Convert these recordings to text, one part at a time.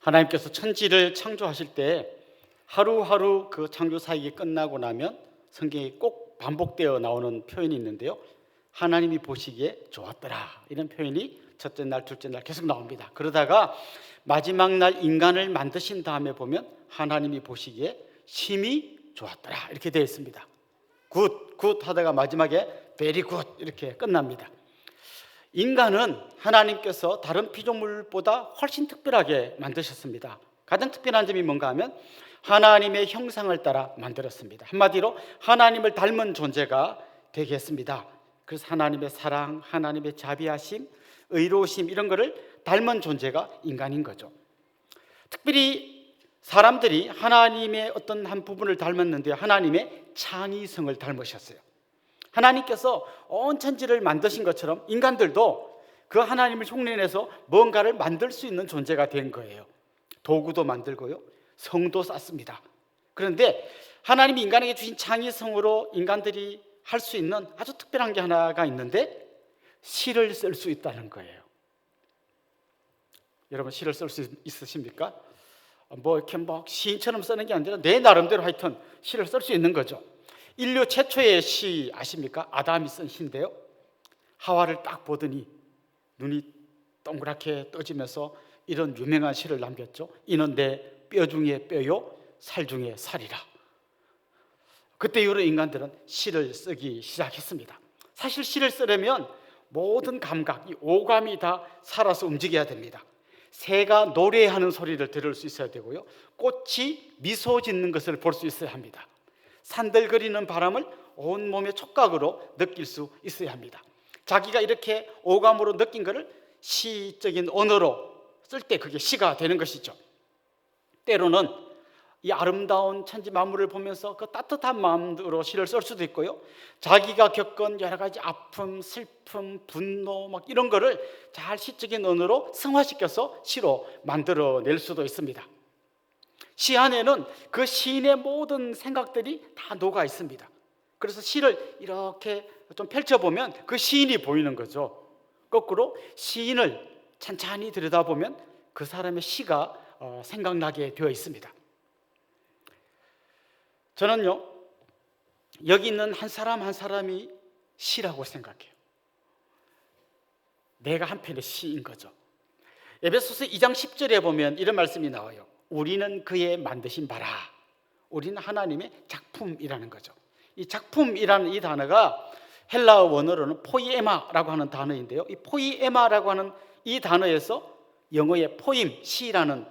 하나님께서 천지를 창조하실 때 하루하루 그 창조 사역이 끝나고 나면 성경에 꼭 반복되어 나오는 표현이 있는데요, 하나님이 보시기에 좋았더라, 이런 표현이 첫째 날, 둘째 날 계속 나옵니다. 그러다가 마지막 날 인간을 만드신 다음에 보면 하나님이 보시기에 심히 좋았더라, 이렇게 되어 있습니다. 굿 하다가 마지막에 very good 이렇게 끝납니다. 인간은 하나님께서 다른 피조물보다 훨씬 특별하게 만드셨습니다. 가장 특별한 점이 뭔가 하면 하나님의 형상을 따라 만들었습니다. 한마디로 하나님을 닮은 존재가 되게 했습니다. 그래서 하나님의 사랑, 하나님의 자비하심, 의로우심, 이런 거를 닮은 존재가 인간인 거죠. 특별히 사람들이 하나님의 어떤 한 부분을 닮았는데 하나님의 창의성을 닮으셨어요. 하나님께서 온 천지를 만드신 것처럼 인간들도 그 하나님을 흉내내서 뭔가를 만들 수 있는 존재가 된 거예요. 도구도 만들고요, 성도 쌓습니다. 그런데 하나님이 인간에게 주신 창의성으로 인간들이 할 수 있는 아주 특별한 게 하나가 있는데, 시를 쓸 수 있다는 거예요. 여러분, 시를 쓸 수 있으십니까? 이렇게 시인처럼 쓰는 게 아니라 내 나름대로 하여튼 시를 쓸 수 있는 거죠. 인류 최초의 시 아십니까? 아담이 쓴 시인데요, 하와를 딱 보더니 눈이 동그랗게 떠지면서 이런 유명한 시를 남겼죠. 이는 내 뼈 중에 뼈요, 살 중에 살이라. 그때 이후로 인간들은 시를 쓰기 시작했습니다. 사실 시를 쓰려면 모든 감각, 이 오감이 다 살아서 움직여야 됩니다. 새가 노래하는 소리를 들을 수 있어야 되고요, 꽃이 미소 짓는 것을 볼 수 있어야 합니다. 산들거리는 바람을 온몸의 촉각으로 느낄 수 있어야 합니다. 자기가 이렇게 오감으로 느낀 것을 시적인 언어로 쓸 때 그게 시가 되는 것이죠. 때로는 이 아름다운 천지 만물을 보면서 그 따뜻한 마음으로 시를 쓸 수도 있고요, 자기가 겪은 여러 가지 아픔, 슬픔, 분노 이런 거를 잘 시적인 언어로 승화시켜서 시로 만들어낼 수도 있습니다. 시 안에는 그 시인의 모든 생각들이 다 녹아 있습니다. 그래서 시를 이렇게 좀 펼쳐보면 그 시인이 보이는 거죠. 거꾸로 시인을 찬찬히 들여다보면 그 사람의 시가 생각나게 되어 있습니다. 저는요, 여기 있는 한 사람 한 사람이 시라고 생각해요. 내가 한 편의 시인 거죠. 에베소서 2장 10절에 보면 이런 말씀이 나와요. 우리는 그의 만드신 바라. 우리는 하나님의 작품이라는 거죠. 이 작품이라는 이 단어가 헬라어 원어로는 포이에마라고 하는 단어인데요, 이 포이에마라고 하는 이 단어에서 영어의 포임, 시라는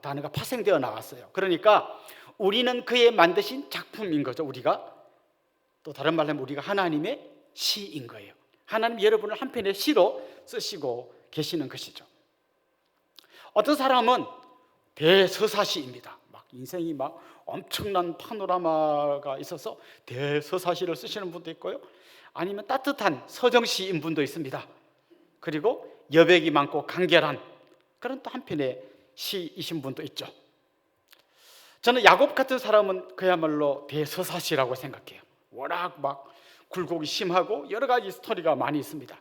단어가 파생되어 나왔어요. 그러니까 우리는 그의 만드신 작품인 거죠. 우리가, 또 다른 말로 하면 우리가 하나님의 시인 거예요. 하나님 여러분을 한 편의 시로 쓰시고 계시는 것이죠. 어떤 사람은 대서사시입니다. 인생이 엄청난 파노라마가 있어서 대서사시를 쓰시는 분도 있고요, 아니면 따뜻한 서정시인 분도 있습니다. 그리고 여백이 많고 간결한 그런 또 한편의 시이신 분도 있죠. 저는 야곱 같은 사람은 그야말로 대서사시라고 생각해요. 워낙 굴곡이 심하고 여러 가지 스토리가 많이 있습니다.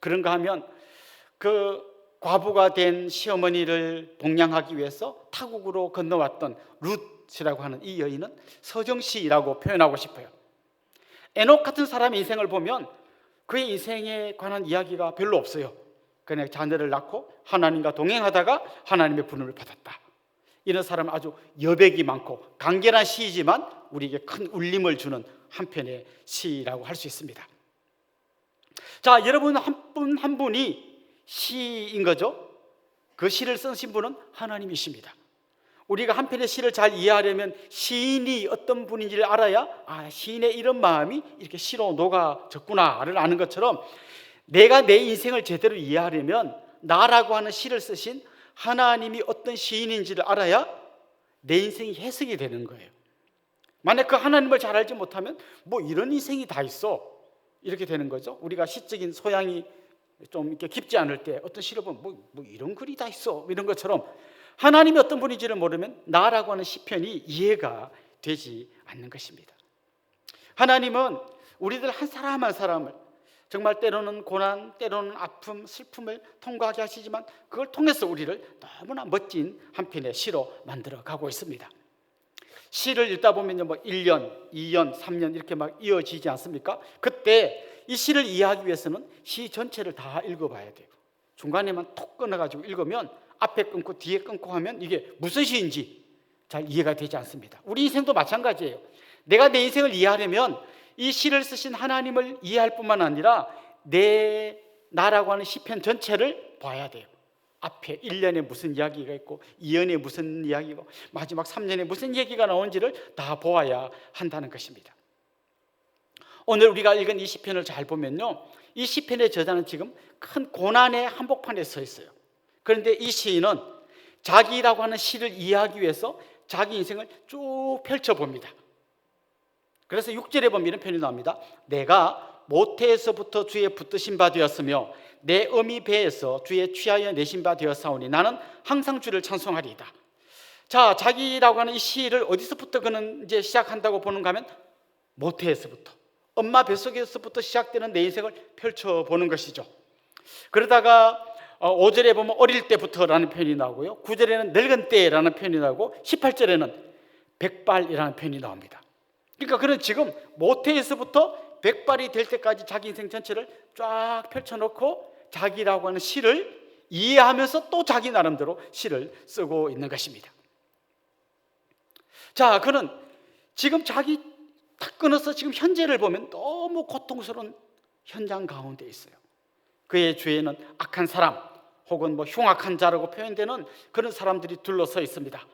그런가 하면 그 과부가 된 시어머니를 봉양하기 위해서 타국으로 건너왔던 룻이라고 하는 이 여인은 서정시라고 표현하고 싶어요. 에녹 같은 사람의 인생을 보면 그의 인생에 관한 이야기가 별로 없어요. 그냥 자녀를 낳고 하나님과 동행하다가 하나님의 부름을 받았다. 이런 사람은 아주 여백이 많고 간결한 시이지만 우리에게 큰 울림을 주는 한편의 시라고 할 수 있습니다. 자, 여러분 한 분 한 분이 시인 거죠. 그 시를 쓰신 분은 하나님이십니다. 우리가 한 편의 시를 잘 이해하려면 시인이 어떤 분인지를 알아야 시인의 이런 마음이 이렇게 시로 녹아졌구나를 아는 것처럼, 내가 내 인생을 제대로 이해하려면 나라고 하는 시를 쓰신 하나님이 어떤 시인인지를 알아야 내 인생이 해석이 되는 거예요. 만약 그 하나님을 잘 알지 못하면 이런 인생이 다 있어 이렇게 되는 거죠. 우리가 시적인 소양이 좀 이렇게 깊지 않을 때 어떤 시를 보면 이런 글이 다 있어 이런 것처럼, 하나님이 어떤 분인지를 모르면 나라고 하는 시편이 이해가 되지 않는 것입니다. 하나님은 우리들 한 사람 한 사람을 정말 때로는 고난, 때로는 아픔, 슬픔을 통과하게 하시지만 그걸 통해서 우리를 너무나 멋진 한 편의 시로 만들어 가고 있습니다. 시를 읽다 보면요, 1년, 2년, 3년 이렇게 막 이어지지 않습니까? 그때 이 시를 이해하기 위해서는 시 전체를 다 읽어봐야 돼요. 중간에만 톡 끊어가지고 읽으면 앞에 끊고 뒤에 끊고 하면 이게 무슨 시인지 잘 이해가 되지 않습니다. 우리 인생도 마찬가지예요. 내가 내 인생을 이해하려면 이 시를 쓰신 하나님을 이해할 뿐만 아니라 나라고 하는 시편 전체를 봐야 돼요. 앞에 1년에 무슨 이야기가 있고 2년에 무슨 이야기고 마지막 3년에 무슨 얘기가 나오는지를 다 보아야 한다는 것입니다. 오늘 우리가 읽은 이 시편을 잘 보면요, 이 시편의 저자는 지금 큰 고난의 한복판에 서 있어요. 그런데 이 시인은 자기라고 하는 시를 이해하기 위해서 자기 인생을 쭉 펼쳐봅니다. 그래서 6절에 보면 이런 표현이 나옵니다. 내가 모태에서부터 주의 붙드신 바 되었으며 내 어미 배에서 주의 취하여 내신 바 되었사오니 나는 항상 주를 찬송하리이다. 자, 자기라고 하는 이 시를 어디서부터 그는 이제 시작한다고 보는가 하면 모태에서부터, 엄마 뱃속에서부터 시작되는 내 인생을 펼쳐보는 것이죠. 그러다가 5절에 보면 어릴 때부터라는 표현이 나오고요, 9절에는 늙은 때라는 표현이 나오고 18절에는 백발이라는 표현이 나옵니다. 그러니까 그는 지금 모태에서부터 백발이 될 때까지 자기 인생 전체를 쫙 펼쳐놓고 자기라고 하는 시를 이해하면서 또 자기 나름대로 시를 쓰고 있는 것입니다. 자, 그는 지금 자기 탁 끊어서 지금 현재를 보면 너무 고통스러운 현장 가운데 있어요. 그의 주위에는 악한 사람 혹은 흉악한 자라고 표현되는 그런 사람들이 둘러서 있습니다.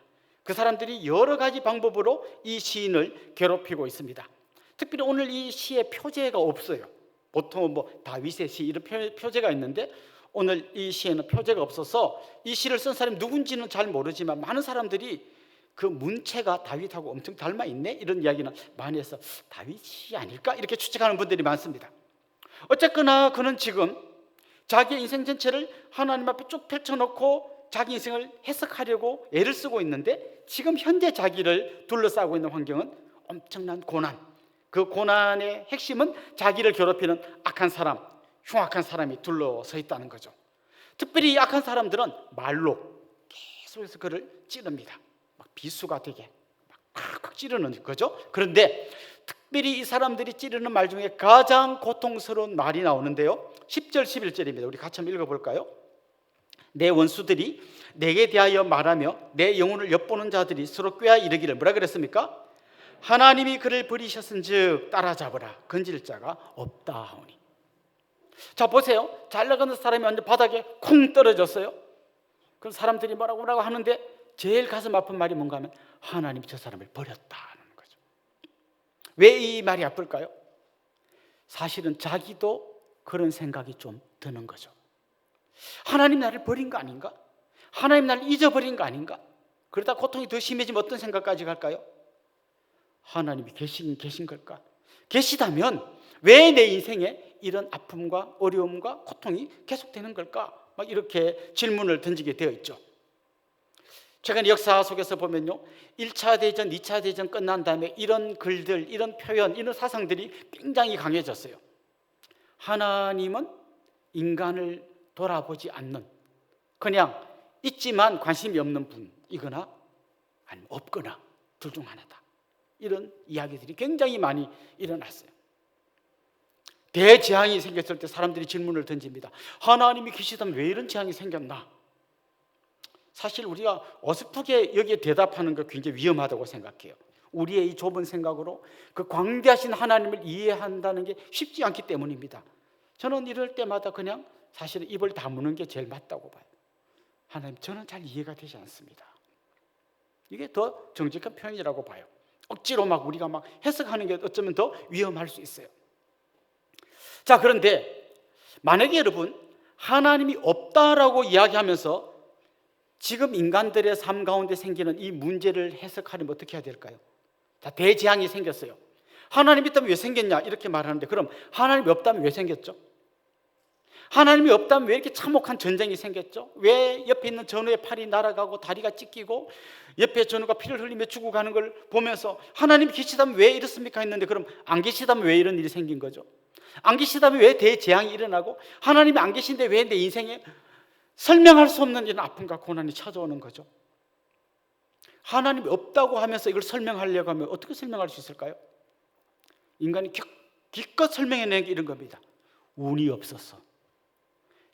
그 사람들이 여러 가지 방법으로 이 시인을 괴롭히고 있습니다. 특별히 오늘 이 시에 표제가 없어요. 보통 다윗의 시 이런 표제가 있는데 오늘 이 시에는 표제가 없어서 이 시를 쓴 사람이 누군지는 잘 모르지만 많은 사람들이 그 문체가 다윗하고 엄청 닮아 있네 이런 이야기는 많이 해서 다윗이 아닐까 이렇게 추측하는 분들이 많습니다. 어쨌거나 그는 지금 자기 인생 전체를 하나님 앞에 쭉 펼쳐놓고 자기 인생을 해석하려고 애를 쓰고 있는데 지금 현재 자기를 둘러싸고 있는 환경은 엄청난 고난, 그 고난의 핵심은 자기를 괴롭히는 악한 사람, 흉악한 사람이 둘러서 있다는 거죠. 특별히 이 악한 사람들은 말로 계속해서 그를 찌릅니다. 막 비수가 되게 막 찌르는 거죠. 그런데 특별히 이 사람들이 찌르는 말 중에 가장 고통스러운 말이 나오는데요, 10절 11절입니다. 우리 같이 한번 읽어볼까요? 내 원수들이 내게 대하여 말하며 내 영혼을 엿보는 자들이 서로 꾀하 이르기를 뭐라 그랬습니까? 하나님이 그를 버리셨은즉 따라잡으라 건질 자가 없다 하오니. 자, 보세요. 잘 나가는 사람이 완전 바닥에 쿵 떨어졌어요. 그럼 사람들이 뭐라고 하는데 제일 가슴 아픈 말이 뭔가 하면 하나님이 저 사람을 버렸다는 거죠. 왜 이 말이 아플까요? 사실은 자기도 그런 생각이 좀 드는 거죠. 하나님 나를 버린 거 아닌가? 하나님 나를 잊어버린 거 아닌가? 그러다 고통이 더 심해지면 어떤 생각까지 갈까요? 하나님이 계신 걸까? 계시다면 왜 내 인생에 이런 아픔과 어려움과 고통이 계속되는 걸까? 막 이렇게 질문을 던지게 되어 있죠. 최근 역사 속에서 보면요, 1차 대전, 2차 대전 끝난 다음에 이런 글들, 이런 표현, 이런 사상들이 굉장히 강해졌어요. 하나님은 인간을 돌아보지 않는, 그냥 있지만 관심이 없는 분이거나 아니면 없거나 둘 중 하나다. 이런 이야기들이 굉장히 많이 일어났어요. 대재앙이 생겼을 때 사람들이 질문을 던집니다. 하나님이 계시다면 왜 이런 재앙이 생겼나? 사실 우리가 어설프게 여기에 대답하는 거 굉장히 위험하다고 생각해요. 우리의 이 좁은 생각으로 그 광대하신 하나님을 이해한다는 게 쉽지 않기 때문입니다. 저는 이럴 때마다 그냥 사실은 입을 다무는 게 제일 맞다고 봐요. 하나님, 저는 잘 이해가 되지 않습니다. 이게 더 정직한 표현이라고 봐요. 억지로 우리가 해석하는 게 어쩌면 더 위험할 수 있어요. 자, 그런데 만약에 여러분 하나님이 없다라고 이야기하면서 지금 인간들의 삶 가운데 생기는 이 문제를 해석하려면 어떻게 해야 될까요? 자, 대재앙이 생겼어요. 하나님이 있다면 왜 생겼냐 이렇게 말하는데, 그럼 하나님이 없다면 왜 생겼죠? 하나님이 없다면 왜 이렇게 참혹한 전쟁이 생겼죠? 왜 옆에 있는 전우의 팔이 날아가고 다리가 찢기고 옆에 전우가 피를 흘리며 죽어가는 걸 보면서 하나님이 계시다면 왜 이렇습니까 했는데, 그럼 안 계시다면 왜 이런 일이 생긴 거죠? 안 계시다면 왜 대재앙이 일어나고, 하나님이 안 계신데 왜 내 인생에 설명할 수 없는 이런 아픔과 고난이 찾아오는 거죠. 하나님이 없다고 하면서 이걸 설명하려고 하면 어떻게 설명할 수 있을까요? 인간이 기껏 설명해내는 게 이런 겁니다. 운이 없었어,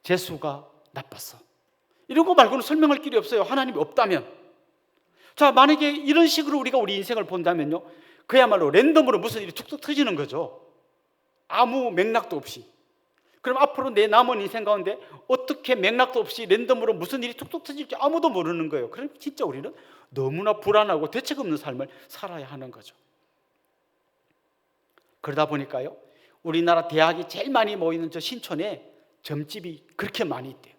재수가 나빴어, 이런 거 말고는 설명할 길이 없어요. 하나님이 없다면. 자, 만약에 이런 식으로 우리가 우리 인생을 본다면요, 그야말로 랜덤으로 무슨 일이 툭툭 터지는 거죠. 아무 맥락도 없이. 그럼 앞으로 내 남은 인생 가운데 어떻게 맥락도 없이 랜덤으로 무슨 일이 툭툭 터질지 아무도 모르는 거예요. 그럼 진짜 우리는 너무나 불안하고 대책 없는 삶을 살아야 하는 거죠. 그러다 보니까요, 우리나라 대학이 제일 많이 모이는 저 신촌에 점집이 그렇게 많이 있대요.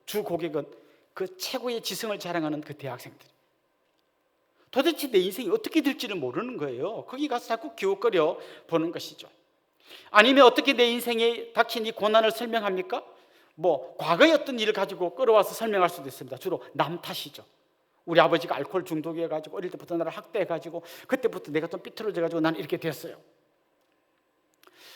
주 고객은 그 최고의 지성을 자랑하는 그 대학생들. 도대체 내 인생이 어떻게 될지를 모르는 거예요. 거기 가서 자꾸 기웃거려 보는 것이죠. 아니면 어떻게 내 인생에 닥친 이 고난을 설명합니까? 과거의 어떤 일을 가지고 끌어와서 설명할 수도 있습니다. 주로 남 탓이죠. 우리 아버지가 알코올 중독이어가지고 어릴 때부터 나를 학대해가지고 그때부터 내가 좀 삐뚤어져가지고 나는 이렇게 됐어요.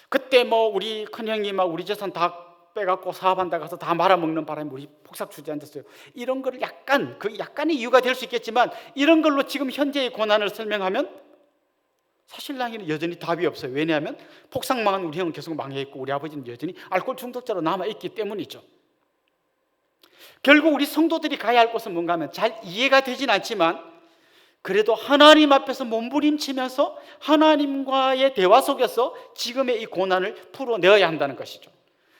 그때 우리 큰형이 우리 재산 다 빼갖고 사업한다 가서 다 말아먹는 바람에 우리 폭삭 주저앉았어요. 이런 거를 약간의 이유가 될 수 있겠지만, 이런 걸로 지금 현재의 고난을 설명하면 사실 나에게는 여전히 답이 없어요. 왜냐하면 폭삭 망한 우리 형은 계속 망해있고 우리 아버지는 여전히 알코올 중독자로 남아있기 때문이죠. 결국 우리 성도들이 가야 할 곳은 뭔가 하면 잘 이해가 되진 않지만, 그래도 하나님 앞에서 몸부림치면서 하나님과의 대화 속에서 지금의 이 고난을 풀어내어야 한다는 것이죠.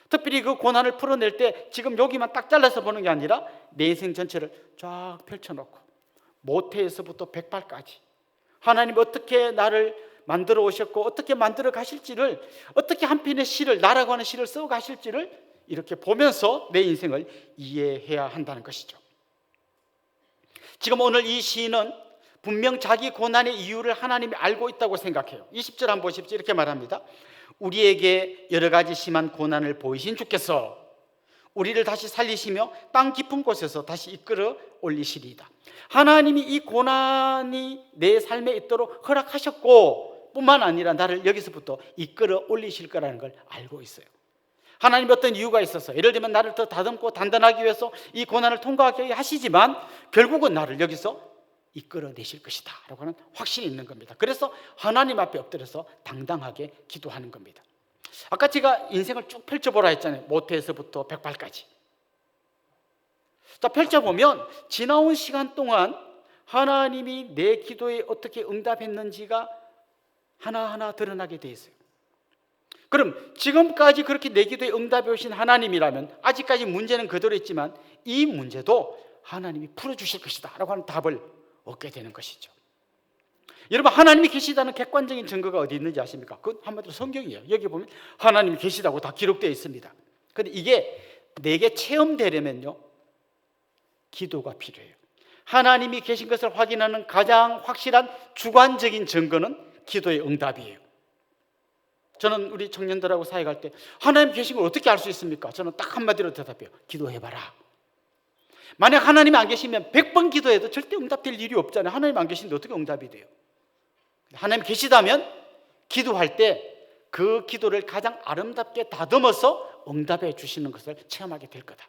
특별히 그 고난을 풀어낼 때 지금 여기만 딱 잘라서 보는 게 아니라 내 인생 전체를 쫙 펼쳐놓고 모태에서부터 백발까지 하나님이 어떻게 나를 만들어 오셨고 어떻게 만들어 가실지를, 어떻게 한 편의 시를, 나라고 하는 시를 써 가실지를 이렇게 보면서 내 인생을 이해해야 한다는 것이죠. 지금 오늘 이 시인은 분명 자기 고난의 이유를 하나님이 알고 있다고 생각해요. 20절 한번 보십시오. 이렇게 말합니다. 우리에게 여러 가지 심한 고난을 보이신 주께서 우리를 다시 살리시며 땅 깊은 곳에서 다시 이끌어 올리시리이다. 하나님이 이 고난이 내 삶에 있도록 허락하셨고 뿐만 아니라 나를 여기서부터 이끌어 올리실 거라는 걸 알고 있어요. 하나님이 어떤 이유가 있어서, 예를 들면 나를 더 다듬고 단단하기 위해서 이 고난을 통과하게 하시지만 결국은 나를 여기서 이끌어내실 것이다 라고 하는 확신이 있는 겁니다. 그래서 하나님 앞에 엎드려서 당당하게 기도하는 겁니다. 아까 제가 인생을 쭉 펼쳐보라 했잖아요. 모태에서부터 백발까지. 자, 펼쳐보면 지나온 시간 동안 하나님이 내 기도에 어떻게 응답했는지가 하나하나 드러나게 돼 있어요. 그럼 지금까지 그렇게 내 기도에 응답해 오신 하나님이라면 아직까지 문제는 그대로 있지만 이 문제도 하나님이 풀어주실 것이다 라고 하는 답을 얻게 되는 것이죠. 여러분, 하나님이 계시다는 객관적인 증거가 어디 있는지 아십니까? 그건 한마디로 성경이에요. 여기 보면 하나님이 계시다고 다 기록되어 있습니다. 그런데 이게 내게 체험되려면요, 기도가 필요해요. 하나님이 계신 것을 확인하는 가장 확실한 주관적인 증거는 기도의 응답이에요. 저는 우리 청년들하고 사역할 때 하나님 계신 걸 어떻게 알 수 있습니까? 저는 딱 한마디로 대답해요. 기도해봐라. 만약 하나님이 안 계시면 100번 기도해도 절대 응답될 일이 없잖아요. 하나님 안 계신데 어떻게 응답이 돼요? 하나님 계시다면 기도할 때 그 기도를 가장 아름답게 다듬어서 응답해 주시는 것을 체험하게 될 거다.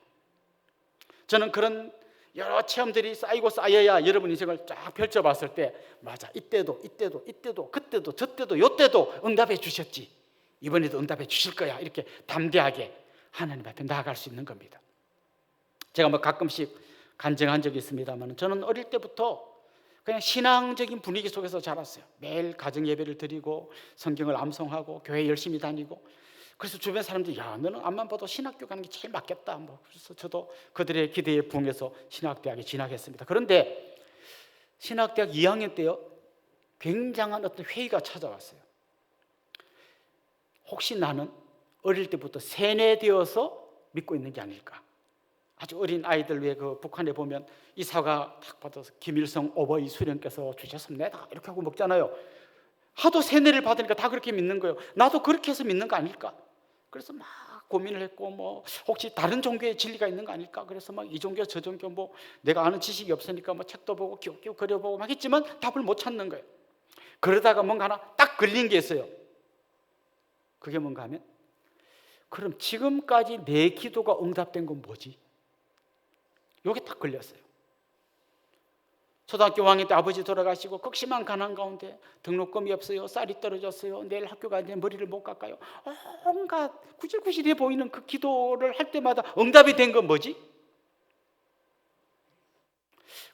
저는 그런 여러 체험들이 쌓이고 쌓여야 여러분 인생을 쫙 펼쳐봤을 때, 맞아, 이때도 그때도 저때도 요때도 응답해 주셨지, 이번에도 응답해 주실 거야, 이렇게 담대하게 하나님 앞에 나아갈 수 있는 겁니다. 제가 가끔씩 간증한 적이 있습니다만, 저는 어릴 때부터 그냥 신앙적인 분위기 속에서 자랐어요. 매일 가정 예배를 드리고 성경을 암송하고 교회 열심히 다니고, 그래서 주변 사람들이 야, 너는 앞만 봐도 신학교 가는 게 제일 맞겠다. 그래서 저도 그들의 기대에 부응해서 신학대학에 진학했습니다. 그런데 신학대학 2학년 때요, 굉장한 어떤 회의가 찾아왔어요. 혹시 나는 어릴 때부터 세뇌되어서 믿고 있는 게 아닐까? 아주 어린 아이들 위해 그 북한에 보면 이 사과 딱 받아서 김일성 오버이 수령께서 주셨습니다 이렇게 하고 먹잖아요. 하도 세뇌를 받으니까 다 그렇게 믿는 거예요. 나도 그렇게 해서 믿는 거 아닐까? 그래서 막 고민을 했고, 혹시 다른 종교의 진리가 있는 거 아닐까? 그래서 막 이 종교 저 종교 내가 아는 지식이 없으니까 책도 보고 끼우끼우 그려보고 막 했지만 답을 못 찾는 거예요. 그러다가 뭔가 하나 딱 걸린 게 있어요. 그게 뭔가 하면, 그럼 지금까지 내 기도가 응답된 건 뭐지? 요게 딱 걸렸어요. 초등학교 5학년 때 아버지 돌아가시고 극심한 가난 가운데 등록금이 없어요. 쌀이 떨어졌어요. 내일 학교 가는데 머리를 못 깎아요. 온갖 구질구질해 보이는 그 기도를 할 때마다 응답이 된 건 뭐지?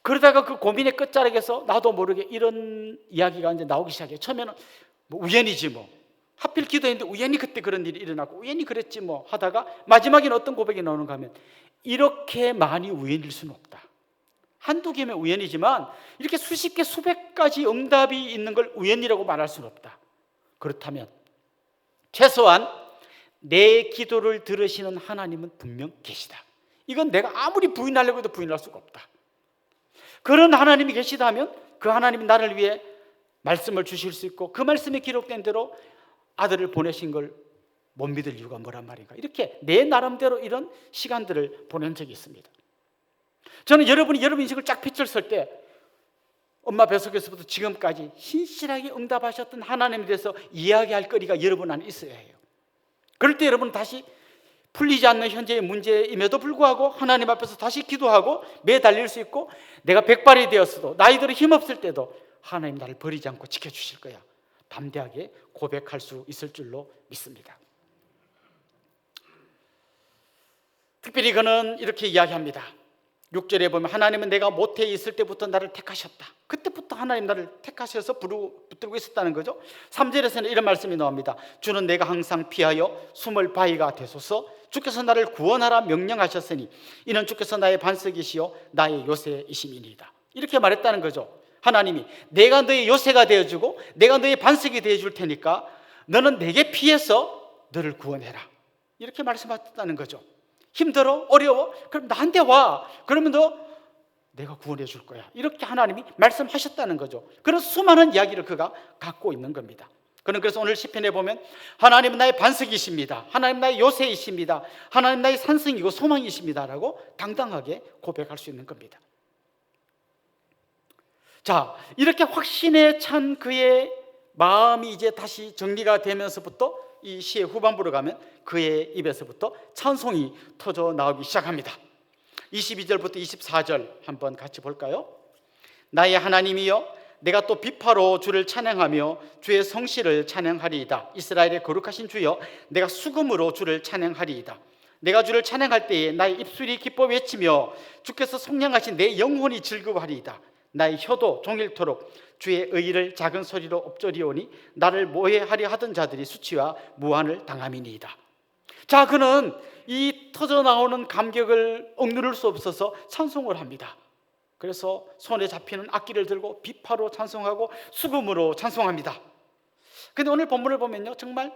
그러다가 그 고민의 끝자락에서 나도 모르게 이런 이야기가 이제 나오기 시작해요. 처음에는 뭐 우연이지 뭐. 하필 기도했는데 우연히 그때 그런 일이 일어나고 우연히 그랬지 뭐 하다가 마지막에는 어떤 고백이 나오는가 하면, 이렇게 많이 우연일 수는 없다. 한두 개면 우연이지만 이렇게 수십 개 수백 가지 응답이 있는 걸 우연이라고 말할 수는 없다. 그렇다면 최소한 내 기도를 들으시는 하나님은 분명 계시다. 이건 내가 아무리 부인하려고 해도 부인할 수가 없다. 그런 하나님이 계시다면 그 하나님이 나를 위해 말씀을 주실 수 있고 그 말씀에 기록된 대로 아들을 보내신 걸 못 믿을 이유가 뭐란 말인가. 이렇게 내 나름대로 이런 시간들을 보낸 적이 있습니다. 저는 여러분이 여러분 인생을 쫙 빗을 쓸 때 엄마 뱃속에서부터 지금까지 신실하게 응답하셨던 하나님에 대해서 이야기할 거리가 여러분 안에 있어야 해요. 그럴 때 여러분은 다시 풀리지 않는 현재의 문제임에도 불구하고 하나님 앞에서 다시 기도하고 매달릴 수 있고, 내가 백발이 되었어도 나이들이 힘없을 때도 하나님 나를 버리지 않고 지켜주실 거야, 담대하게 고백할 수 있을 줄로 믿습니다. 특별히 그는 이렇게 이야기합니다. 6절에 보면 하나님은 내가 모태에 있을 때부터 나를 택하셨다. 그때부터 하나님 나를 택하셔서 붙들고 있었다는 거죠. 3절에서는 이런 말씀이 나옵니다. 주는 내가 항상 피하여 숨을 바위가 되소서. 주께서 나를 구원하라 명령하셨으니 이는 주께서 나의 반석이시요 나의 요새이심이니이다. 이렇게 말했다는 거죠. 하나님이 내가 너의 요새가 되어주고 내가 너의 반석이 되어줄 테니까 너는 내게 피해서 너를 구원해라. 이렇게 말씀하셨다는 거죠. 힘들어? 어려워? 그럼 나한테 와. 그러면 너 내가 구원해 줄 거야. 이렇게 하나님이 말씀하셨다는 거죠. 그런 수많은 이야기를 그가 갖고 있는 겁니다. 그는 그래서 오늘 시편에 보면 하나님은 나의 반석이십니다. 하나님 나의 요새이십니다. 하나님 나의 산성이고 소망이십니다 라고 당당하게 고백할 수 있는 겁니다. 자, 이렇게 확신에 찬 그의 마음이 이제 다시 정리가 되면서부터 이 시의 후반부로 가면 그의 입에서부터 찬송이 터져 나오기 시작합니다. 22절부터 24절 한번 같이 볼까요? 나의 하나님이여, 내가 또 비파로 주를 찬양하며 주의 성실을 찬양하리이다. 이스라엘의 거룩하신 주여, 내가 수금으로 주를 찬양하리이다. 내가 주를 찬양할 때에 나의 입술이 기뻐 외치며 주께서 속량하신 내 영혼이 즐거워하리이다. 나의 혀도 종일토록 주의 의를 작은 소리로 엎조리오니 나를 모해하려 하던 자들이 수치와 무한을 당함이니이다. 자, 그는 이 터져나오는 감격을 억누를 수 없어서 찬송을 합니다. 그래서 손에 잡히는 악기를 들고 비파로 찬송하고 수금으로 찬송합니다. 근데 오늘 본문을 보면요, 정말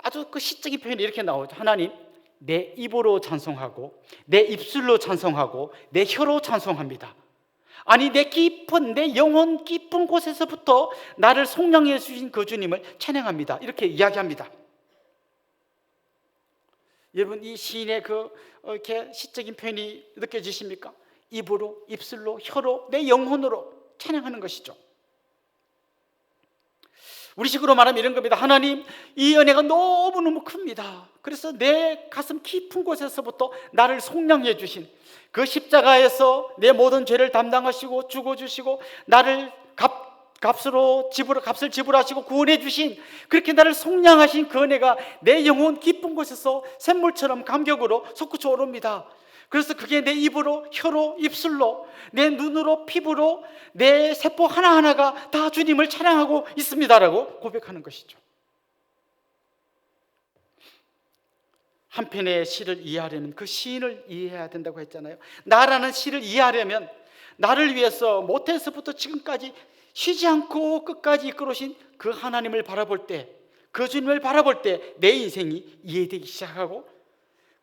아주 그 시적인 표현이 이렇게 나오죠. 하나님, 내 입으로 찬송하고 내 입술로 찬송하고 내 혀로 찬송합니다. 아니, 내 깊은, 내 영혼 깊은 곳에서부터 나를 속량해 주신 그 주님을 찬양합니다. 이렇게 이야기합니다. 여러분, 이 시인의 이렇게 시적인 표현이 느껴지십니까? 입으로, 입술로, 혀로, 내 영혼으로 찬양하는 것이죠. 우리식으로 말하면 이런 겁니다. 하나님, 이 은혜가 너무너무 큽니다. 그래서 내 가슴 깊은 곳에서부터 나를 속량해 주신 그 십자가에서 내 모든 죄를 담당하시고 죽어주시고 나를 값을 지불하시고 구원해 주신, 그렇게 나를 속량하신 그 은혜가 내 영혼 깊은 곳에서 샘물처럼 감격으로 솟구쳐 오릅니다. 그래서 그게 내 입으로, 혀로, 입술로, 내 눈으로, 피부로, 내 세포 하나하나가 다 주님을 찬양하고 있습니다라고 고백하는 것이죠. 한편의 시를 이해하려면 그 시인을 이해해야 된다고 했잖아요. 나라는 시를 이해하려면 나를 위해서 모태에서부터 지금까지 쉬지 않고 끝까지 이끌어오신 그 하나님을 바라볼 때, 그 주님을 바라볼 때 내 인생이 이해되기 시작하고,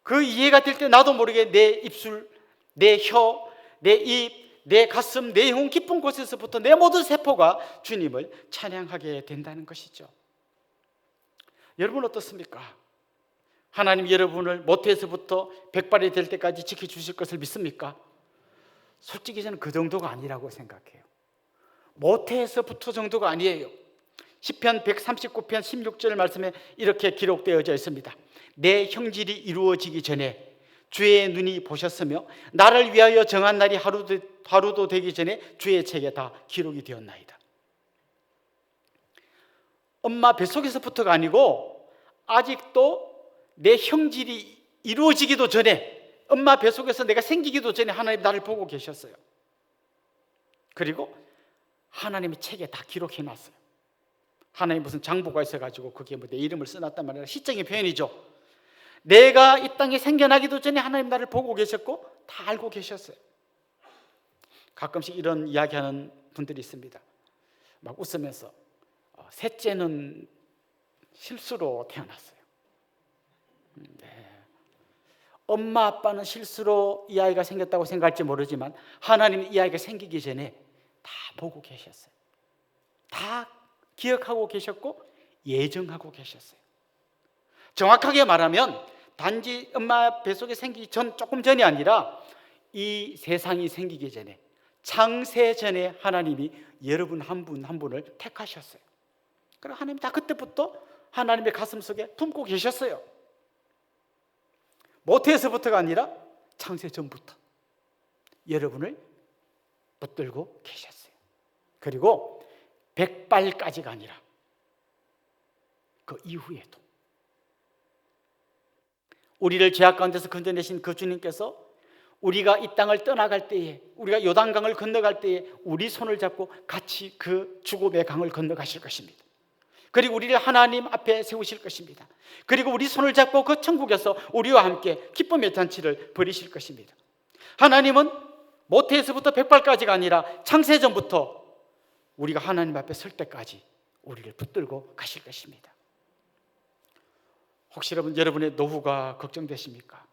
그 이해가 될 때 나도 모르게 내 입술, 내 혀, 내 입, 내 가슴, 내 영혼 깊은 곳에서부터 내 모든 세포가 주님을 찬양하게 된다는 것이죠. 여러분 어떻습니까? 하나님 여러분을 모태에서부터 백발이 될 때까지 지켜주실 것을 믿습니까? 솔직히 저는 그 정도가 아니라고 생각해요. 모태에서부터 정도가 아니에요. 시편 139편 16절 말씀에 이렇게 기록되어져 있습니다. 내 형질이 이루어지기 전에 주의 눈이 보셨으며 나를 위하여 정한 날이 하루도 되기 전에 주의 책에 다 기록이 되었나이다. 엄마 뱃속에서부터가 아니고 아직도 내 형질이 이루어지기도 전에, 엄마 뱃속에서 내가 생기기도 전에 하나님 나를 보고 계셨어요. 그리고 하나님의 책에 다 기록해 놨어요. 하나님 무슨 장부가 있어가지고 그게 뭐 내 이름을 써놨단 말이에요. 시적인 표현이죠. 내가 이 땅에 생겨나기도 전에 하나님 나를 보고 계셨고 다 알고 계셨어요. 가끔씩 이런 이야기하는 분들이 있습니다. 막 웃으면서 셋째는 실수로 태어났어요. 네. 엄마 아빠는 실수로 이 아이가 생겼다고 생각할지 모르지만 하나님은 이 아이가 생기기 전에 다 보고 계셨어요. 다 기억하고 계셨고 예정하고 계셨어요. 정확하게 말하면 단지 엄마 뱃속에 생기기 조금 전이 아니라 이 세상이 생기기 전에, 창세 전에 하나님이 여러분 한 분 한 분을 택하셨어요. 그리고 하나님 다 그때부터 하나님의 가슴 속에 품고 계셨어요. 모태에서부터가 아니라 창세 전부터 여러분을 붙들고 계셨어요. 그리고 백발까지가 아니라 그 이후에도 우리를 죄악 가운데서 건져내신 그 주님께서 우리가 이 땅을 떠나갈 때에, 우리가 요단강을 건너갈 때에 우리 손을 잡고 같이 그 죽음의 강을 건너가실 것입니다. 그리고 우리를 하나님 앞에 세우실 것입니다. 그리고 우리 손을 잡고 그 천국에서 우리와 함께 기쁨의 잔치를 벌이실 것입니다. 하나님은 모태에서부터 백발까지가 아니라 창세전부터 우리가 하나님 앞에 설 때까지 우리를 붙들고 가실 것입니다. 혹시 여러분의 노후가 걱정되십니까?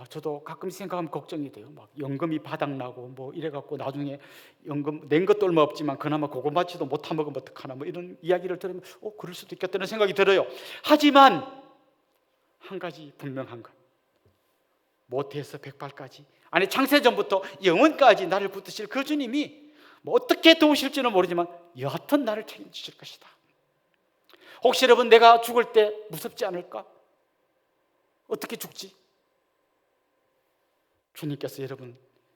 저도 가끔 생각하면 걱정이 돼요. 막 연금이 바닥나고 뭐 이래갖고 나중에 연금 낸 것도 얼마 없지만 그나마 그거 맞지도 못하 먹으면 어떡하나 뭐 이런 이야기를 들으면 그럴 수도 있겠다는 생각이 들어요. 하지만 한 가지 분명한 것, 모태에서 백발까지, 아니 창세전부터 영원까지 나를 붙드실 그 주님이 뭐 어떻게 도우실지는 모르지만 여하튼 나를 책임지실 것이다. 혹시 여러분 내가 죽을 때 무섭지 않을까? 어떻게 죽지? 주님께서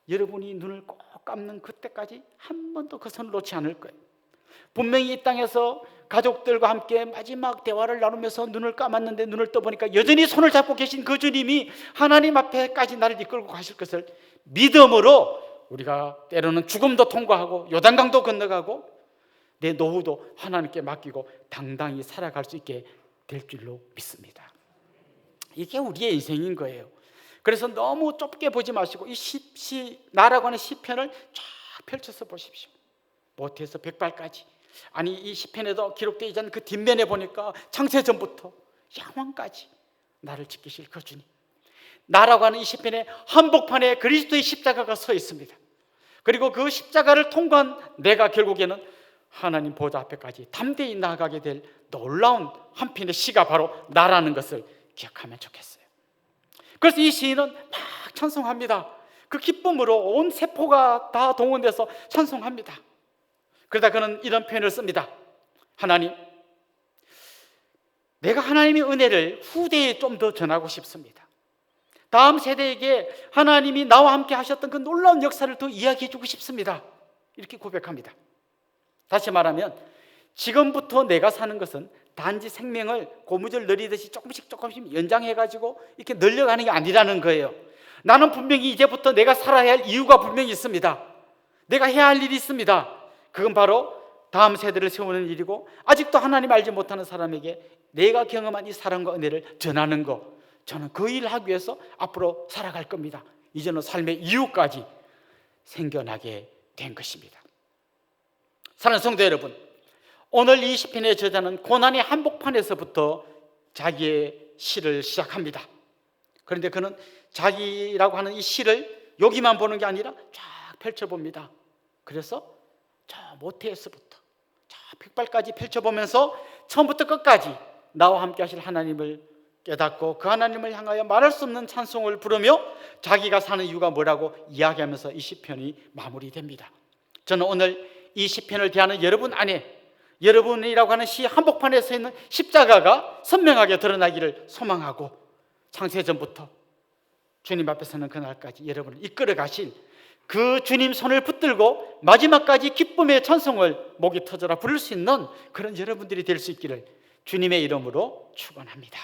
여러분이 눈을 꼭 감는 그때까지 한 번도 그 손을 놓지 않을 거예요. 분명히 이 땅에서 가족들과 함께 마지막 대화를 나누면서 눈을 감았는데 눈을 떠보니까 여전히 손을 잡고 계신 그 주님이 하나님 앞에까지 나를 이끌고 가실 것을 믿음으로 우리가 때로는 죽음도 통과하고 요단강도 건너가고 내 노후도 하나님께 맡기고 당당히 살아갈 수 있게 될 줄로 믿습니다. 이게 우리의 인생인 거예요. 그래서 너무 좁게 보지 마시고 이 나라고 하는 시편을 쫙 펼쳐서 보십시오. 모태에서 백발까지, 아니 이 시편에도 기록되지 않은 그 뒷면에 보니까 창세전부터 영원까지 나를 지키실 그 주님, 나라고 하는 이 시편의 한복판에 그리스도의 십자가가 서 있습니다. 그리고 그 십자가를 통과한 내가 결국에는 하나님 보좌 앞에까지 담대히 나아가게 될 놀라운 한 편의 시가 바로 나라는 것을 기억하면 좋겠어요. 그래서 이 시인은 막 찬송합니다. 그 기쁨으로 온 세포가 다 동원돼서 찬송합니다. 그러다 그는 이런 표현을 씁니다. 하나님, 내가 하나님의 은혜를 후대에 좀 더 전하고 싶습니다. 다음 세대에게 하나님이 나와 함께 하셨던 그 놀라운 역사를 더 이야기해주고 싶습니다. 이렇게 고백합니다. 다시 말하면 지금부터 내가 사는 것은 단지 생명을 고무줄 늘리듯이 조금씩 연장해가지고 이렇게 늘려가는 게 아니라는 거예요. 나는 분명히 이제부터 내가 살아야 할 이유가 분명히 있습니다. 내가 해야 할 일이 있습니다. 그건 바로 다음 세대를 세우는 일이고 아직도 하나님 알지 못하는 사람에게 내가 경험한 이 사랑과 은혜를 전하는 것, 저는 그 일을 하기 위해서 앞으로 살아갈 겁니다. 이제는 삶의 이유까지 생겨나게 된 것입니다. 사랑하는 성도 여러분, 오늘 이 시편의 저자는 고난의 한복판에서부터 자기의 시를 시작합니다. 그런데 그는 자기라고 하는 이 시를 여기만 보는 게 아니라 쫙 펼쳐봅니다. 그래서 저 모태에서부터 저 백발까지 펼쳐보면서 처음부터 끝까지 나와 함께 하실 하나님을 깨닫고 그 하나님을 향하여 말할 수 없는 찬송을 부르며 자기가 사는 이유가 뭐라고 이야기하면서 이 시편이 마무리됩니다. 저는 오늘 이 시편을 대하는 여러분 안에 여러분이라고 하는 시 한복판에 서 있는 십자가가 선명하게 드러나기를 소망하고, 창세전부터 주님 앞에 서는 그날까지 여러분을 이끌어 가신 그 주님 손을 붙들고 마지막까지 기쁨의 찬송을 목이 터져라 부를 수 있는 그런 여러분들이 될 수 있기를 주님의 이름으로 축원합니다.